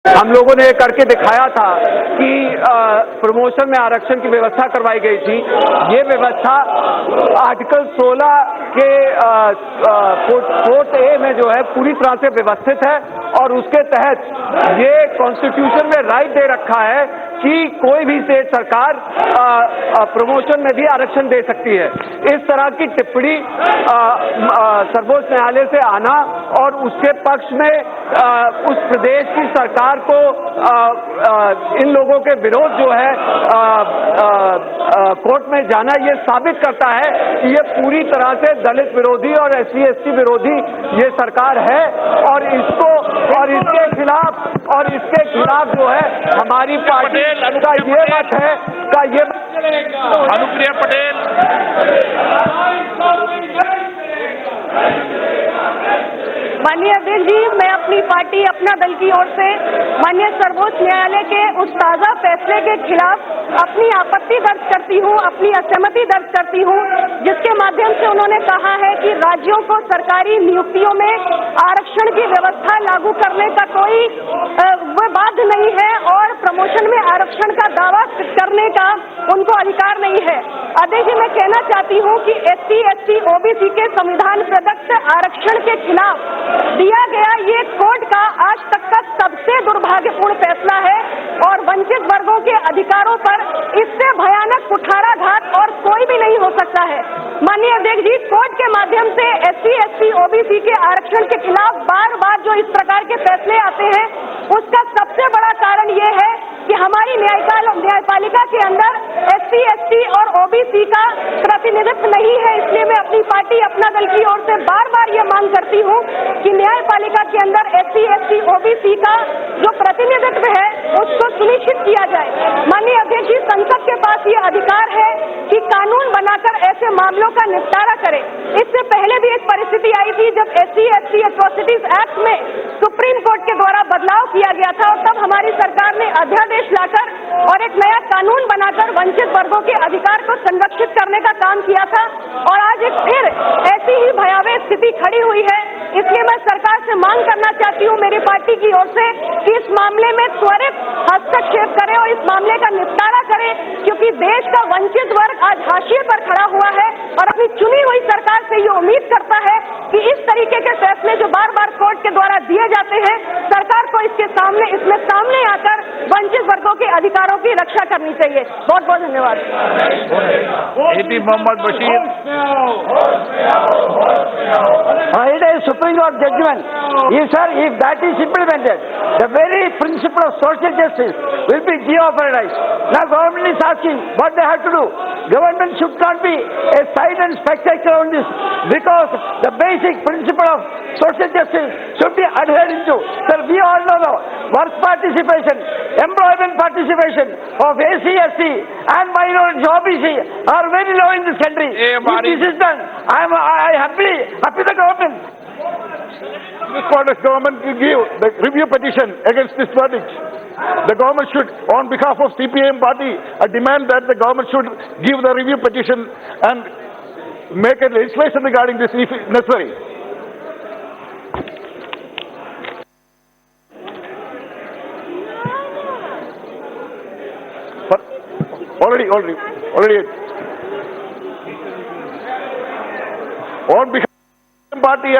हम लोगों ने करके दिखाया था कि प्रमोशन में आरक्षण की व्यवस्था करवाई गई थी। ये व्यवस्था आर्टिकल 16 के कोर्ट ए में जो है पूरी तरह से व्यवस्थित है और उसके तहत ये कॉन्स्टिट्यूशन में राइट दे रखा है कि कोई भी स्टेट सरकार प्रमोशन में भी आरक्षण दे सकती है। इस तरह की टिप्पणी सर्वोच्च न्यायालय से आना और उसके पक्ष में उस प्रदेश की सरकार को इन लोगों के विरोध जो है कोर्ट में जाना, ये साबित करता है कि ये पूरी तरह से दलित विरोधी और SC ST विरोधी ये सरकार है और इसको और इसके खिलाफ जो है हमारी पार्टी का ये मत है अनुप्रिया पटेल। माननीय अध्यक्ष जी, मैं अपनी पार्टी अपना दल की ओर से माननीय सर्वोच्च न्यायालय के उस ताजा फैसले के खिलाफ अपनी आपत्ति दर्ज करती हूँ, अपनी असहमति दर्ज करती हूँ, जिसके माध्यम से उन्होंने कहा है कि राज्यों को सरकारी नियुक्तियों में आरक्षण की व्यवस्था लागू करने का कोई बाध्य नहीं है और प्रमोशन में आरक्षण का दावा करने का उनको अधिकार नहीं है। अध्यक्ष जी, मैं कहना चाहती हूँ कि SC ST OBC के संविधान प्रदत्त आरक्षण के खिलाफ दिया गया ये कोर्ट का आज तक का सबसे दुर्भाग्यपूर्ण फैसला है और वंचित वर्गों के अधिकारों पर इससे भयानक कुठाराघात और कोई भी नहीं हो सकता है। माननीय अध्यक्ष जी, कोर्ट के माध्यम से SC ST OBC के आरक्षण के खिलाफ बार बार जो इस प्रकार के फैसले आते हैं, उसका सबसे बड़ा कारण ये है कि हमारी न्यायपालिका के अंदर SC ST और OBC का प्रतिनिधित्व नहीं है। इसलिए मैं अपनी पार्टी अपना दल की ओर से बार बार ये मांग करती हूँ कि न्यायपालिका के अंदर SC ST OBC का जो प्रतिनिधित्व है उसको सुनिश्चित किया जाए। माननीय अध्यक्ष जी, संसद के पास ये अधिकार है कि कानून बनाकर ऐसे मामलों का निपटारा करे। इससे पहले भी एक परिस्थिति आई थी जब SC ST एट्रोसिटीज एक्ट में सुप्रीम कोर्ट के द्वारा बदलाव किया गया था और तब हमारी सरकार ने अध्यादेश लाकर और एक नया कानून बनाकर वंचित वर्गों के अधिकार को संरक्षित करने का काम किया था और आज एक फिर ऐसी ही भयावह स्थिति खड़ी हुई है। इसलिए मैं सरकार से मांग करना चाहती हूँ मेरी पार्टी की ओर से कि इस मामले में त्वरित हस्तक्षेप करें और इस मामले का निपटारा करें, क्योंकि देश का वंचित वर्ग आज हाशिए पर खड़ा हुआ है और अपनी चुनी हुई सरकार से ये उम्मीद करता है कि इस तरीके के फैसले जो बार बार कोर्ट के द्वारा दिए जाते हैं, सरकार को इसमें सामने आकर वंचित वर्गों के अधिकारों की रक्षा करनी चाहिए। बहुत बहुत धन्यवाद। AP Mohammad Bashir. It is Supreme Court judgment. If that is implemented, the very principle of social justice will be jeopardized. Now government is asking what they have to do. Government should not be a silent spectator on this, because the basic principle of social justice should be adhered into. Sir, we all know the work participation, employment participation of SC ST and minority OBC are very low in this country. If this is done, I happy the government. This government will give the review petition against this verdict. The government should, on behalf of CPIM party, demand that the government should give the review petition and make a legislation regarding this if necessary. But already. On behalf of the party,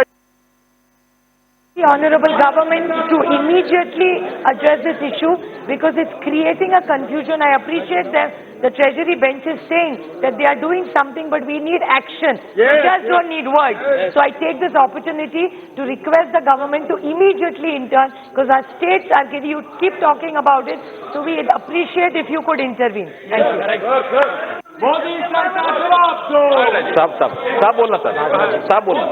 The honorable government to immediately address this issue because it's creating a confusion. I appreciate that the Treasury bench is saying that they are doing something, but we need action. We just don't need words. So I take this opportunity to request the government to immediately intervene, because our states are getting, you keep talking about it, so we appreciate if you could intervene. Thank you. Modi सरकार जवाब दो। साहब बोलना।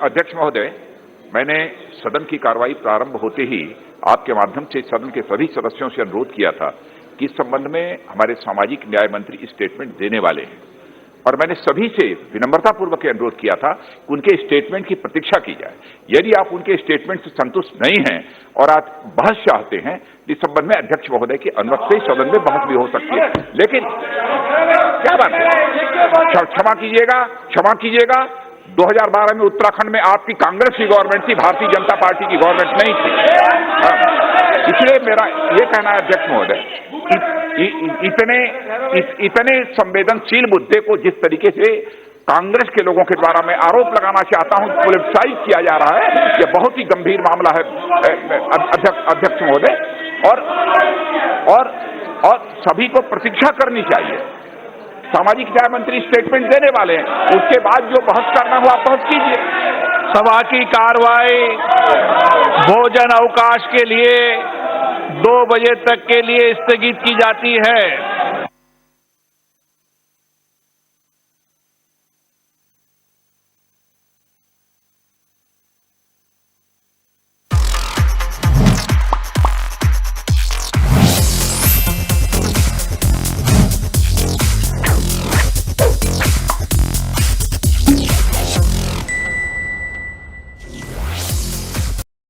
अध्यक्ष महोदय, मैंने सदन की कार्रवाई प्रारंभ होते ही आपके माध्यम से सदन के सभी सदस्यों से अनुरोध किया था कि इस संबंध में हमारे सामाजिक न्याय मंत्री स्टेटमेंट देने वाले हैं और मैंने सभी से विनम्रतापूर्वक अनुरोध किया था कि उनके स्टेटमेंट की प्रतीक्षा की जाए। यदि आप उनके स्टेटमेंट से संतुष्ट नहीं हैं और आप बहस चाहते हैं, इस संबंध में अध्यक्ष महोदय की अनुमति से सदन में बहस भी हो सकती है। लेकिन क्या बात है, क्षमा कीजिएगा, 2012 में उत्तराखंड में आपकी कांग्रेस की गवर्नमेंट थी, भारतीय जनता पार्टी की गवर्नमेंट नहीं थी। इसलिए मेरा ये कहना है अध्यक्ष महोदय, इतने संवेदनशील मुद्दे को जिस तरीके से कांग्रेस के लोगों के द्वारा मैं आरोप लगाना चाहता हूं, पॉलिटिसाइज किया जा रहा है, यह बहुत ही गंभीर मामला है अध्यक्ष महोदय, और सभी को प्रतीक्षा करनी चाहिए। सामाजिक न्याय मंत्री स्टेटमेंट देने वाले हैं, उसके बाद जो बहस करना हो आप बहस कीजिए। सभा की कार्रवाई भोजन अवकाश के लिए 2 बजे तक के लिए स्थगित की जाती है।